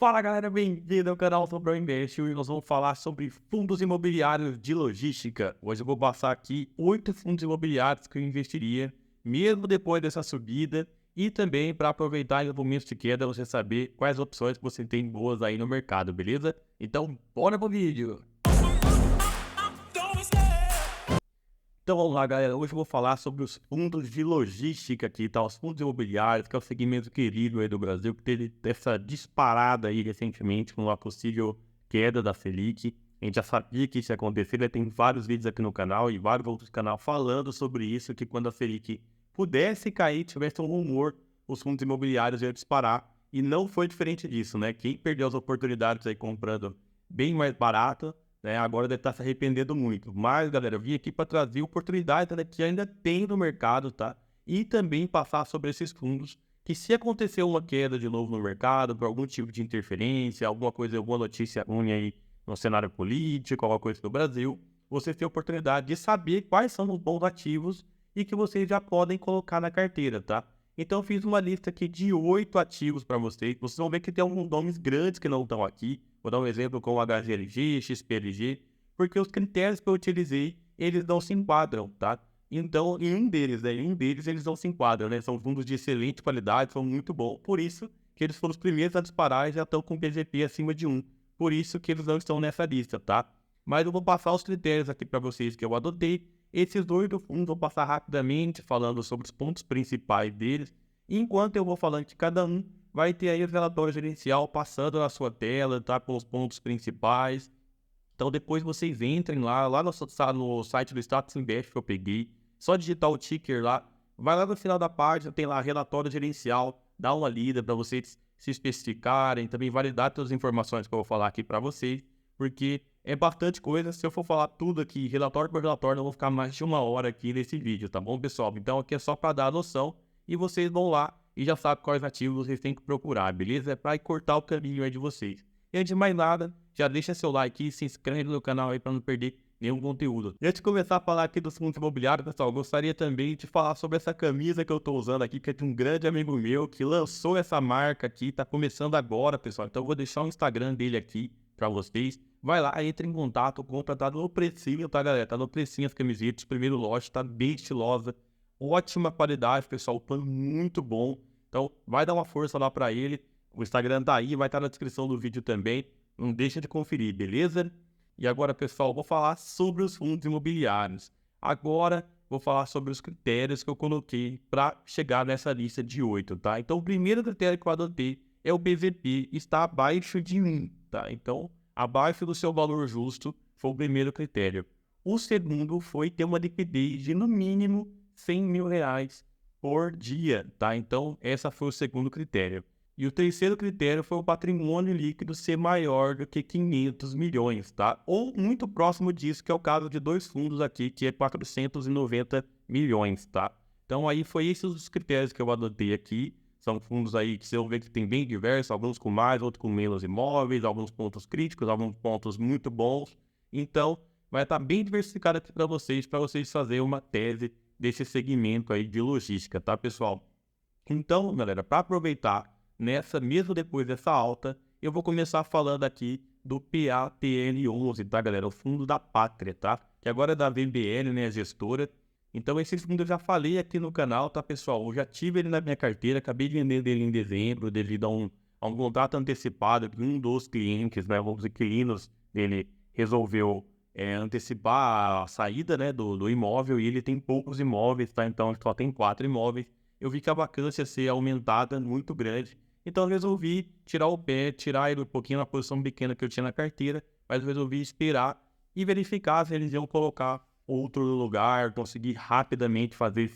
Fala galera, bem-vindo ao canal Sobrou Invest. Hoje nós vamos falar sobre fundos imobiliários de logística. Hoje eu vou passar aqui 8 fundos imobiliários que eu investiria, mesmo depois dessa subida, e também para aproveitar em momentos de queda, você saber quais opções que você tem boas aí no mercado, beleza? Então, bora pro vídeo! Então vamos lá, galera. Hoje eu vou falar sobre os fundos de logística aqui, tá? Os fundos imobiliários, que é o segmento querido aí do Brasil, que teve essa disparada aí recentemente com uma possível queda da Selic. A gente já sabia que isso ia acontecer, né? Tem vários vídeos aqui no canal e vários outros canais falando sobre isso, que quando a Selic pudesse cair, tivesse um rumor, os fundos imobiliários iam disparar. E não foi diferente disso, né? Quem perdeu as oportunidades aí comprando bem mais barato, né, agora deve estar se arrependendo muito. Mas, galera, eu vim aqui para trazer oportunidades, né, que ainda tem no mercado, tá? E também passar sobre esses fundos, que se acontecer uma queda de novo no mercado, por algum tipo de interferência, alguma coisa, alguma notícia ruim aí no cenário político, alguma coisa do Brasil, vocês têm a oportunidade de saber quais são os bons ativos e que vocês já podem colocar na carteira, tá? Então, eu fiz uma lista aqui de 8 ativos para vocês. Vocês vão ver que tem alguns nomes grandes que não estão aqui. Vou dar um exemplo com HGLG, XPLG, porque os critérios que eu utilizei, eles não se enquadram, tá? Então, em um deles, eles não se enquadram, né? São fundos de excelente qualidade, são muito bons. Por isso que eles foram os primeiros a disparar e já estão com PGP acima de 1. Por isso que eles não estão nessa lista, tá? Mas eu vou passar os critérios aqui para vocês que eu adotei. Esses 8 fundos vou passar rapidamente, falando sobre os pontos principais deles. Enquanto eu vou falando de cada um, vai ter aí o relatório gerencial passando na sua tela, tá? Com os pontos principais. Então depois vocês entrem lá no site do Status Invest que eu peguei. Só digitar o ticker lá. Vai lá no final da página, tem lá relatório gerencial. Dá uma lida para vocês se especificarem. Também validar todas as informações que eu vou falar aqui para vocês. Porque é bastante coisa. Se eu for falar tudo aqui, relatório por relatório, eu vou ficar mais de 1 hora aqui nesse vídeo, tá bom, pessoal? Então aqui é só para dar a noção. E vocês vão lá e já sabem quais ativos vocês têm que procurar, beleza? É para cortar o caminho aí de vocês. E antes de mais nada, já deixa seu like e se inscreve no canal aí para não perder nenhum conteúdo. E antes de começar a falar aqui dos fundos imobiliários, pessoal, eu gostaria também de falar sobre essa camisa que eu estou usando aqui, que é de um grande amigo meu que lançou essa marca aqui, tá começando agora, pessoal. Então eu vou deixar o Instagram dele aqui para vocês. Vai lá, entra em contato, compra, tá no precinho, tá, galera? Tá no precinho as camisetas, primeiro lote, tá bem estilosa. Ótima qualidade, pessoal, pano muito bom. Então, vai dar uma força lá para ele. O Instagram tá aí, vai estar na descrição do vídeo também. Não deixa de conferir, beleza? E agora, pessoal, vou falar sobre os fundos imobiliários. Agora, vou falar sobre os critérios que eu coloquei para chegar nessa lista de 8, tá? Então, o primeiro critério que eu adotei é o BVP está abaixo de 1, tá? Então, abaixo do seu valor justo foi o primeiro critério. O segundo foi ter uma liquidez de, no mínimo, R$100 mil por dia, tá? Então, essa foi o segundo critério. E o terceiro critério foi o patrimônio líquido ser maior do que 500 milhões, tá? Ou muito próximo disso, que é o caso de 2 fundos aqui, que é 490 milhões, tá? Então, aí foi esses os critérios que eu adotei aqui. São fundos aí que vocês vão ver que tem bem diversos, alguns com mais, outros com menos imóveis, alguns pontos críticos, alguns pontos muito bons. Então, vai estar bem diversificado aqui para vocês fazerem uma tese desse segmento aí de logística, tá, pessoal? Então, galera, para aproveitar mesmo depois dessa alta, eu vou começar falando aqui do PATL11, tá, galera? O fundo da Pátria, tá? Que agora é da VBL, né, a gestora. Então, esse fundo eu já falei aqui no canal, tá, pessoal? Eu já tive ele na minha carteira, acabei de vender ele em dezembro, devido a um contrato antecipado que um dos clientes, né, os inquilinos dele resolveu antecipar a saída, né, do imóvel, e ele tem poucos imóveis, tá? Então, só tem 4 imóveis. Eu vi que a vacância ia ser aumentada muito grande, então eu resolvi tirar o pé, tirar ele um pouquinho na posição pequena que eu tinha na carteira, mas eu resolvi esperar e verificar se eles iam colocar outro lugar, conseguir rapidamente fazer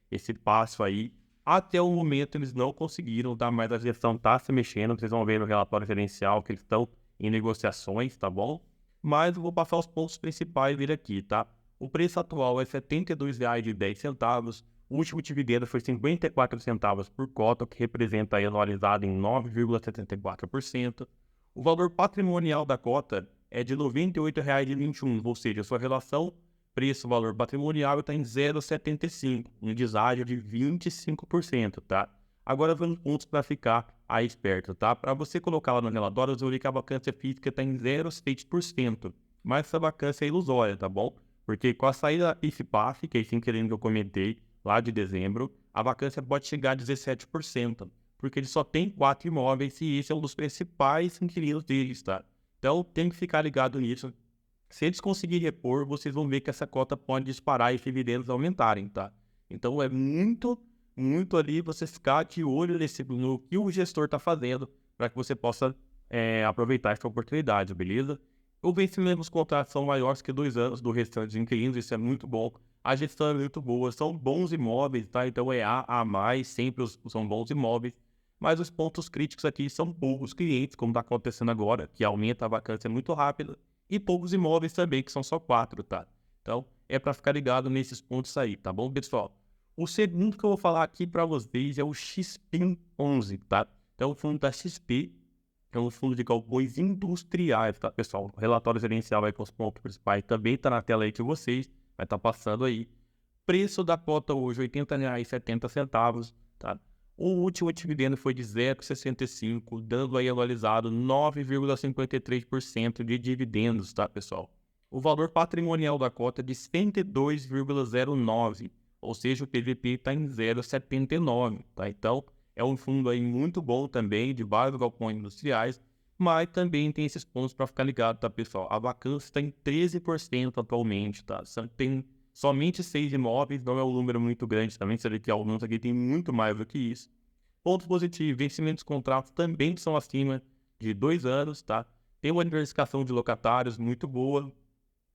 esse passo aí. Até o momento eles não conseguiram, tá? Mas a gestão está se mexendo, vocês vão ver no relatório gerencial que eles estão em negociações, tá bom? Mas eu vou passar os pontos principais dele aqui, tá? O preço atual é R$ 72,10. O último dividendo foi 54 centavos por cota, o que representa aí anualizado em 9,74%. O valor patrimonial da cota é de R$ 98,21, ou seja, a sua relação preço-valor patrimonial está em 0,75, um deságio de 25%, tá? Agora vamos pontos para ficar aí esperto, tá? Para você colocar lá no relatório, eu vi que a vacância física está em 0,6%, mas essa vacância é ilusória, tá bom? Porque com a saída da IFPAF, que é esse inquilino que eu comentei, lá de dezembro, a vacância pode chegar a 17%, porque ele só tem 4 imóveis e esse é um dos principais inquilinos deles, tá? Então, tem que ficar ligado nisso. Se eles conseguirem repor, vocês vão ver que essa cota pode disparar e os dividendos aumentarem, tá? Então, é muito ali você ficar de olho no que o gestor está fazendo para que você possa aproveitar essa oportunidade, beleza? O vencimento dos contratos são maiores que 2 anos do restante dos inquilinos, isso é muito bom. A gestão é muito boa, são bons imóveis, tá? Então é A mais, sempre são bons imóveis. Mas os pontos críticos aqui são poucos clientes, como está acontecendo agora, que aumenta a vacância muito rápido, e poucos imóveis também, que são só 4, tá? Então é para ficar ligado nesses pontos aí, tá bom, pessoal? O segundo que eu vou falar aqui para vocês é o XPIN11, tá? Então o fundo da XP é um fundo de galpões industriais, tá, pessoal? O relatório gerencial aí com os pontos principais também está na tela aí de vocês, vai estar passando aí. Preço da cota hoje, R$ 80,70, tá? O último dividendo foi de 0,65, dando aí anualizado 9,53% de dividendos, tá, pessoal? O valor patrimonial da cota é de 102,09, ou seja, o PVP está em 0,79, tá? Então, é um fundo aí muito bom também, de vários galpões industriais, mas também tem esses pontos para ficar ligado, tá, pessoal? A vacância está em 13% atualmente, tá? Tem somente 6 imóveis, não é um número muito grande também, se ele tem alguns aqui, tem muito mais do que isso. Ponto positivo, vencimentos de contratos também são acima de 2 anos, tá? Tem uma diversificação de locatários muito boa.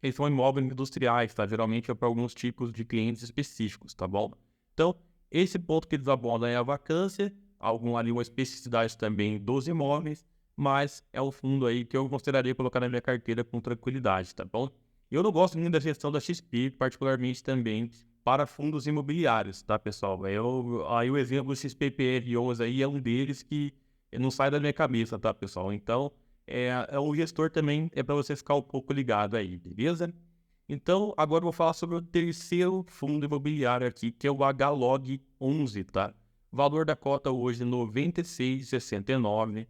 Eles são imóveis industriais, tá? Geralmente é para alguns tipos de clientes específicos, tá bom? Então, esse ponto que eles abordam é a vacância, uma especificidade também dos imóveis, mas é um fundo aí que eu consideraria colocar na minha carteira com tranquilidade, tá bom? Eu não gosto muito da gestão da XP, particularmente também para fundos imobiliários, tá, pessoal? Aí o exemplo do XPPR11 aí é um deles que não sai da minha cabeça, tá, pessoal? Então, o gestor também é para você ficar um pouco ligado aí, beleza? Então, agora eu vou falar sobre o terceiro fundo imobiliário aqui, que é o HLOG11, tá? Valor da cota hoje, R$ 96,69.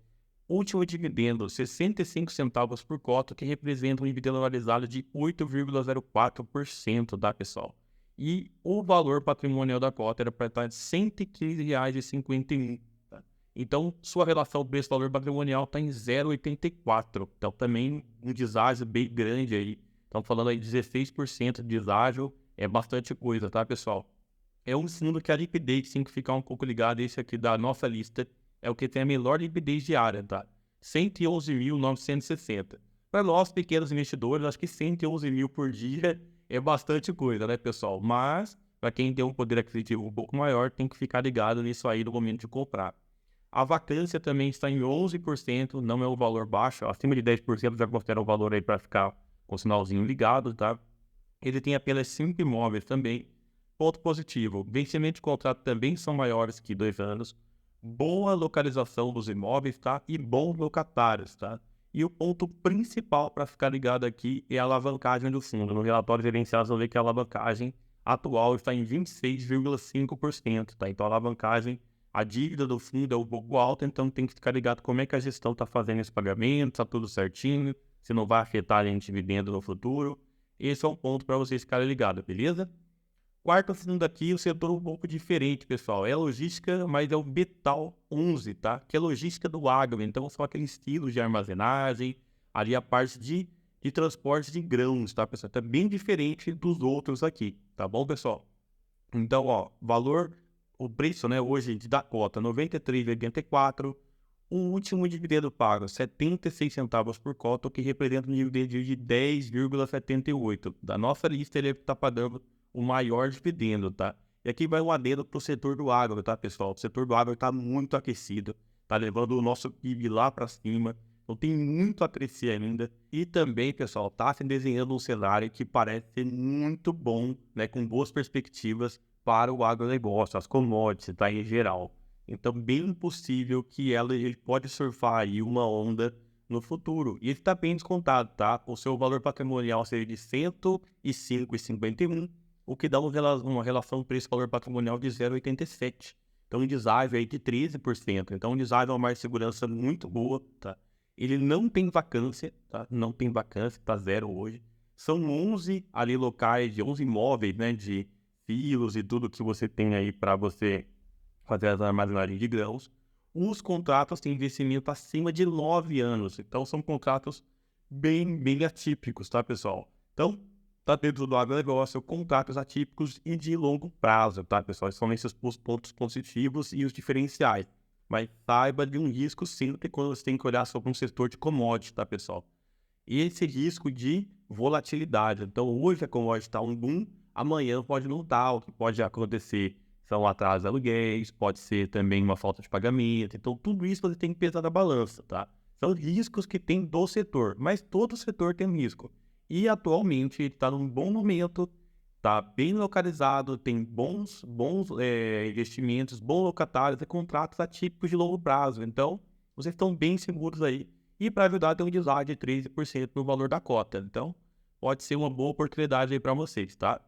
Último dividendo, 65 centavos por cota, que representa um dividendo anualizado de 8,04%, tá, pessoal? E o valor patrimonial da cota era para estar de R$ 115,51. Tá? Então, sua relação preço-valor patrimonial está em 0,84. Então, também um deságio bem grande aí. Estamos falando aí de 16% de deságio, é bastante coisa, tá, pessoal? É um fundo que a liquidez tem que ficar um pouco ligado. Esse aqui da nossa lista é o que tem a melhor liquidez diária, tá? 111.960. Para nós, pequenos investidores, acho que 111 mil por dia é bastante coisa, né, pessoal? Mas, para quem tem um poder aquisitivo um pouco maior, tem que ficar ligado nisso aí no momento de comprar. A vacância também está em 11%, não é um valor baixo. Acima de 10% já considera o valor aí para ficar com o sinalzinho ligado, tá? Ele tem apenas 5 imóveis também. Ponto positivo, vencimento de contrato também são maiores que 2 anos. Boa localização dos imóveis, tá? E bons locatários, tá? E o ponto principal para ficar ligado aqui é a alavancagem do fundo. No relatório gerencial, você vê que a alavancagem atual está em 26,5%, tá? Então, a alavancagem, a dívida do fundo é um pouco alta, então tem que ficar ligado como é que a gestão está fazendo esse pagamento, está tudo certinho, se não vai afetar a dividendo no futuro. Esse é um ponto para vocês ficarem ligados, beleza? Quarto fundo aqui, o setor um pouco diferente, pessoal. É logística, mas é o Betal 11, tá? Que é logística do agro. Então, são aqueles estilos de armazenagem, ali a parte de transporte de grãos, tá, pessoal? Tá bem diferente dos outros aqui, tá bom, pessoal? Então, ó, o preço, né, hoje da cota, R$ 93,84. O último dividendo pago, 76 centavos por cota, o que representa um dividendo de 10,78. Da nossa lista, ele está pagando o maior dividendo, tá? E aqui vai um adendo para o setor do agro, tá, pessoal? O setor do agro está muito aquecido, tá levando o nosso PIB lá para cima, então tem muito a crescer ainda. E também, pessoal, está se desenhando um cenário que parece ser muito bom, né, com boas perspectivas para o agronegócio, as commodities, tá, em geral. Então, bem possível que ele pode surfar aí uma onda no futuro. E ele está bem descontado, tá? O seu valor patrimonial seria de 105,51, o que dá uma relação preço-valor patrimonial de 0,87. Então, um deságio aí de 13%. Então, um deságio é uma segurança muito boa, tá? Ele não tem vacância, tá? Não tem vacância, tá zero hoje. São 11 ali locais, de 11 imóveis, né? De filos e tudo que você tem aí para você fazer as armazenagens de grãos. Os contratos têm investimento acima de 9 anos. Então, são contratos bem atípicos, tá, pessoal? Então, tá dentro do agronegócio, contratos atípicos e de longo prazo, tá, pessoal? São esses os pontos positivos e os diferenciais. Mas saiba de um risco sempre quando você tem que olhar sobre um setor de commodity, tá, pessoal? E esse risco de volatilidade. Então, hoje a commodity está um boom, amanhã pode não estar. O que pode acontecer são atrasos de aluguéis, pode ser também uma falta de pagamento. Então, tudo isso você tem que pesar na balança, tá? São riscos que tem do setor, mas todo setor tem risco. E atualmente ele está num bom momento, está bem localizado, tem bons investimentos, bons locatários e contratos atípicos de longo prazo. Então, vocês estão bem seguros aí. E para ajudar, tem um deságio de 13% no valor da cota. Então, pode ser uma boa oportunidade aí para vocês, tá?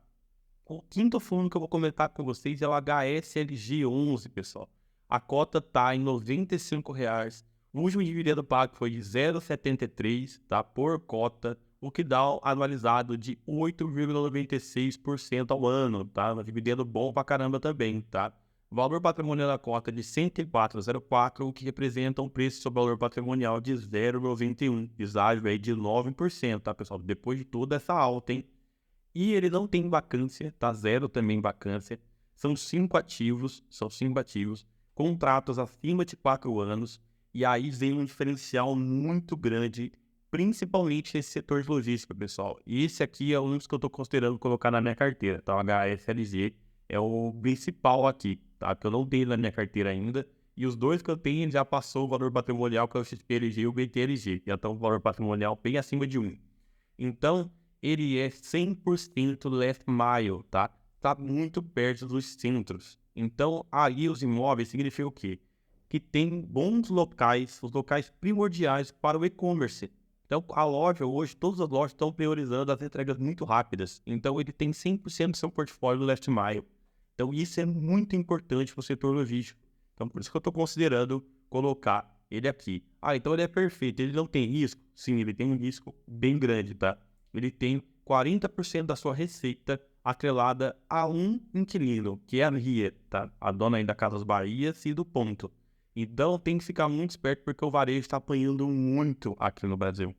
O quinto fundo que eu vou comentar com vocês é o HSLG11, pessoal. A cota está em R$ 95,00. O último dividendo pago foi de 0,73, tá? Por cota, o que dá um anualizado de 8,96% ao ano, tá? Um dividendo bom pra caramba também, tá? O valor patrimonial da cota é de 104,04, o que representa um preço sobre valor patrimonial de 0,91, deságio aí de 9%, tá, pessoal? Depois de toda essa alta, hein? E ele não tem vacância, tá? Zero também vacância. São 5 ativos, contratos acima de 4 anos, e aí vem um diferencial muito grande, principalmente nesse setor de logística, pessoal. E esse aqui é um dos que eu estou considerando colocar na minha carteira, tá? O HSLG é o principal aqui, tá? Que eu não tenho na minha carteira ainda. E os dois que eu tenho já passou o valor patrimonial, que é o XPLG e o BTLG. Já estão com o valor patrimonial bem acima de 1. Então, ele é 100% last mile, tá? Tá muito perto dos centros. Então, aí os imóveis significa o quê? Que tem bons locais, os locais primordiais para o e-commerce. Então, a loja hoje, todas as lojas estão priorizando as entregas muito rápidas. Então, ele tem 100% do seu portfólio do last mile. Então, isso é muito importante para o setor logístico. Então, por isso que eu estou considerando colocar ele aqui. Ah, então ele é perfeito. Ele não tem risco? Sim, ele tem um risco bem grande, tá? Ele tem 40% da sua receita atrelada a um inquilino, que é a RIA, tá? A dona aí da Casas Bahia e do Ponto. Então, tem que ficar muito esperto porque o varejo está apanhando muito aqui no Brasil.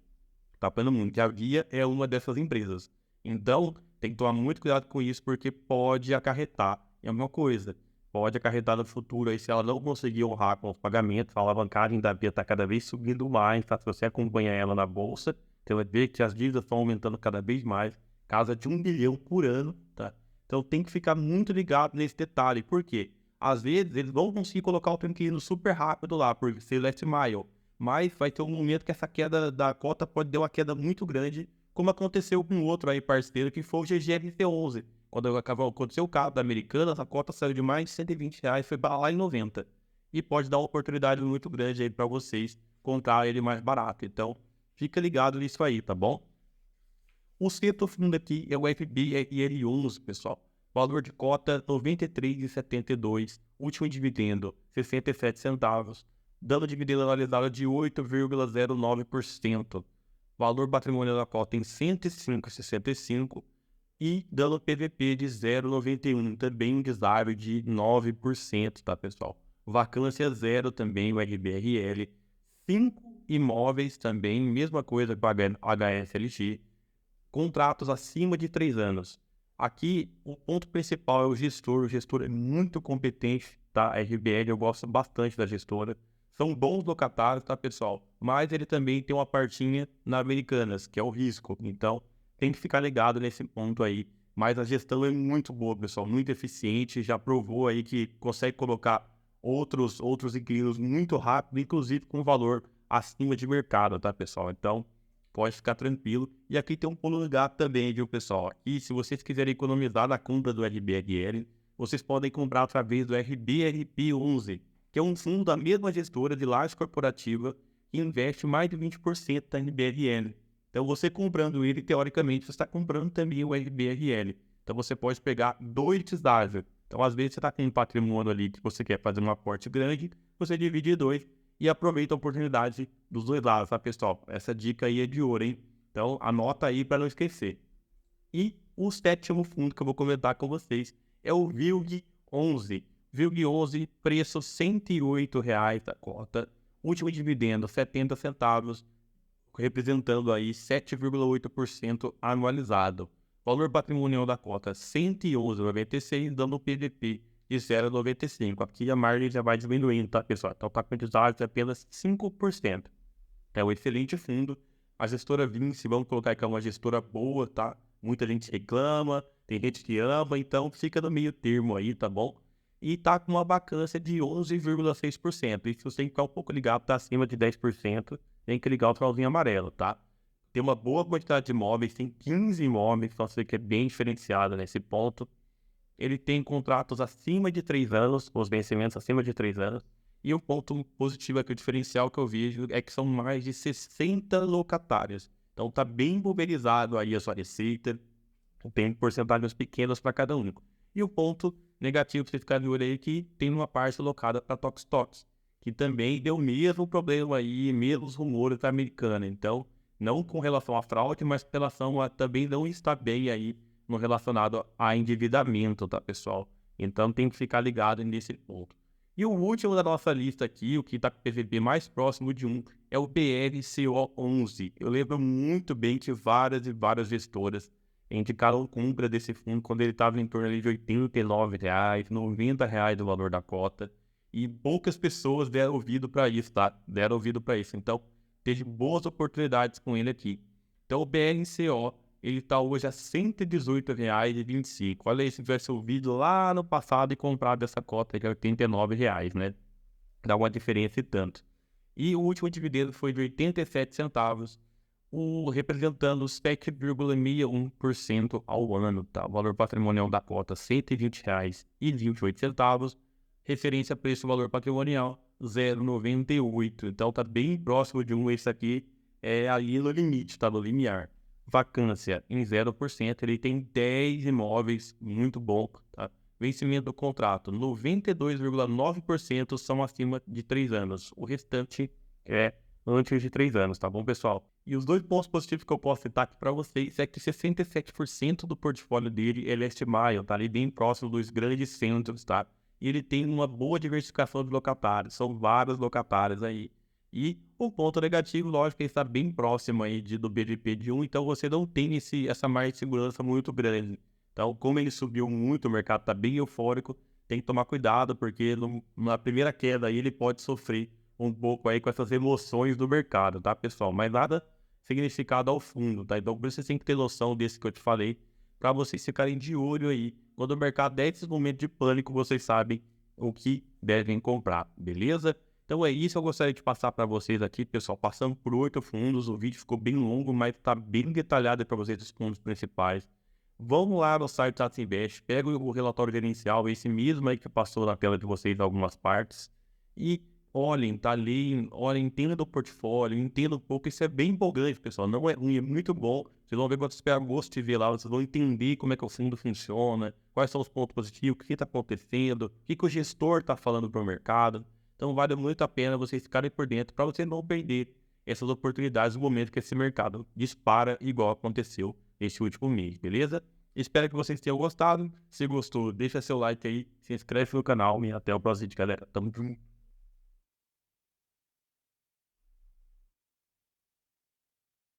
Está apanhando muito. E a RIA é uma dessas empresas. Então, tem que tomar muito cuidado com isso porque pode acarretar em alguma coisa. Pode acarretar no futuro aí se ela não conseguir honrar com os pagamentos. A alavancagem da RIA está cada vez subindo mais, tá? Se você acompanha ela na bolsa, você vai ver que as dívidas estão aumentando cada vez mais, casa de 1 bilhão por ano, tá? Então tem que ficar muito ligado nesse detalhe, por quê? Às vezes eles vão conseguir colocar o inquilino super rápido lá, por ser last mile, mas vai ter um momento que essa queda da cota pode dar uma queda muito grande, como aconteceu com outro aí parceiro, que foi o GGRC11. Quando aconteceu o caso da Americanas, a cota saiu de mais de R$ 120, foi para lá em 90. E pode dar uma oportunidade muito grande aí para vocês comprar ele mais barato. Então, fica ligado nisso aí, tá bom? O sexto fundo aqui é o FBRL11, pessoal. Valor de cota R$ 93,72. Último dividendo, 67 centavos. Dando dividendo anualizado de 8,09%. Valor patrimonial da cota em 105,65. E dando PVP de 0,91. Também um deságio de 9%, tá, pessoal? Vacância zero também, o RBRL. 5 imóveis também, mesma coisa com a HSLG, contratos acima de 3 anos. Aqui, o ponto principal é o gestor é muito competente, tá? A RBL, eu gosto bastante da gestora. São bons locatários, tá, pessoal? Mas ele também tem uma partinha na Americanas, que é o risco. Então, tem que ficar ligado nesse ponto aí. Mas a gestão é muito boa, pessoal, muito eficiente, já provou aí que consegue colocar outros inquilinos muito rápido, inclusive com valor acima de mercado, tá, pessoal? Então, pode ficar tranquilo. E aqui tem um pulo do gato também, viu, pessoal? Aqui, se vocês quiserem economizar na compra do RBRL, vocês podem comprar através do RBRP11, que é um fundo da mesma gestora de laje corporativa que investe mais de 20% da RBRL. Então, você comprando ele, teoricamente, você está comprando também o RBRL. Então, você pode pegar 2 deságios. Então, Então, às vezes, você está com um patrimônio ali que você quer fazer um aporte grande, você divide em dois e aproveita a oportunidade dos dois lados, tá, pessoal? Essa dica aí é de ouro, hein? Então, anota aí para não esquecer. E o sétimo fundo que eu vou comentar com vocês é o VILG11. VILG11, preço R$ 108 a cota. Último dividendo, 70 centavos, representando aí 7,8% anualizado. Valor patrimonial da cota, R$ 111,96, dando um PVP de 0,95. Aqui a margem já vai diminuindo, tá, pessoal? Então está com de apenas 5%. É um excelente fundo. A gestora Vinci, vamos colocar que é uma gestora boa, tá? Muita gente reclama, tem gente que ama, então fica no meio termo aí, tá bom? E tá com uma vacância de 11,6%. E se você tem que ficar um pouco ligado, tá acima de 10%, tem que ligar o sinalzinho amarelo, tá? Tem uma boa quantidade de imóveis, tem 15 imóveis, então você que é bem diferenciado nesse ponto. Ele tem contratos acima de 3 anos, os vencimentos acima de 3 anos. E o ponto positivo aqui, o diferencial que eu vejo é que são mais de 60 locatários. Então tá bem pulverizado aí a sua receita, tem porcentagens pequenas para cada um. E o ponto negativo para você ficar de olho aí é que tem uma parte alocada para Tokstok, que também deu o mesmo problema aí, mesmos rumores da Americana. Então, não com relação à fraude, mas com relação a também não estar bem aí no relacionado a endividamento, tá, pessoal? Então, tem que ficar ligado nesse ponto. E o último da nossa lista aqui, o que está com o PVP mais próximo de 1, é o BRCO11. Eu lembro muito bem que várias e várias gestoras indicaram compra desse fundo quando ele estava em torno ali de R$ 89, R$ 90 o valor da cota. E poucas pessoas deram ouvido para isso, tá? Deram ouvido para isso. Então, teve boas oportunidades com ele aqui. Então, o BRCO, ele está hoje a R$ 118,25. Olha aí, se tivesse ouvido lá no passado e comprado essa cota de R$ 89, né? Dá uma diferença e tanto. E o último dividendo foi de 87 centavos, representando 7,61% ao ano, tá? O valor patrimonial da cota, R$ 120,28. Referência preço-valor patrimonial, 0,98. Então, tá bem próximo de esse aqui é ali no limite, tá? No limiar. Vacância em 0%, ele tem 10 imóveis, muito bom, tá? Vencimento do contrato, 92,9% são acima de 3 anos. O restante é antes de 3 anos, tá bom, pessoal? E os dois pontos positivos que eu posso citar aqui para vocês é que 67% do portfólio dele é leste mile, tá ali bem próximo dos grandes centros, tá? E ele tem uma boa diversificação de locatários, são vários locatários aí. E o ponto negativo, lógico, é estar bem próximo aí do BDP de 1, então você não tem essa margem de segurança muito grande. Então, como ele subiu muito, o mercado está bem eufórico, tem que tomar cuidado, porque na primeira queda aí ele pode sofrer um pouco aí com essas emoções do mercado, tá, pessoal? Mas nada significado ao fundo, tá? Então, por isso você tem que ter noção desse que eu te falei, para vocês ficarem de olho aí. Quando o mercado der esses momentos de pânico, vocês sabem o que devem comprar, beleza? Então é isso que eu gostaria de passar para vocês aqui, pessoal. Passando por 8 fundos, o vídeo ficou bem longo, mas está bem detalhado para vocês os fundos principais. Vamos lá no site Tata Invest, pega o relatório gerencial, esse mesmo aí que passou na tela de vocês algumas partes, e olhem, tá ali, olhem, entenda do portfólio, entenda um pouco, isso é bem empolgante, pessoal, não é ruim, é muito bom. Vocês vão ver quando vocês pegarem gosto de ver lá, vocês vão entender como é que o fundo funciona, quais são os pontos positivos, o que está acontecendo, o que o gestor está falando para o mercado. Então vale muito a pena vocês ficarem por dentro para você não perder essas oportunidades no momento que esse mercado dispara, igual aconteceu esse último mês, beleza? Espero que vocês tenham gostado. Se gostou, deixa seu like aí, se inscreve no canal e até o próximo vídeo, galera. Tamo junto.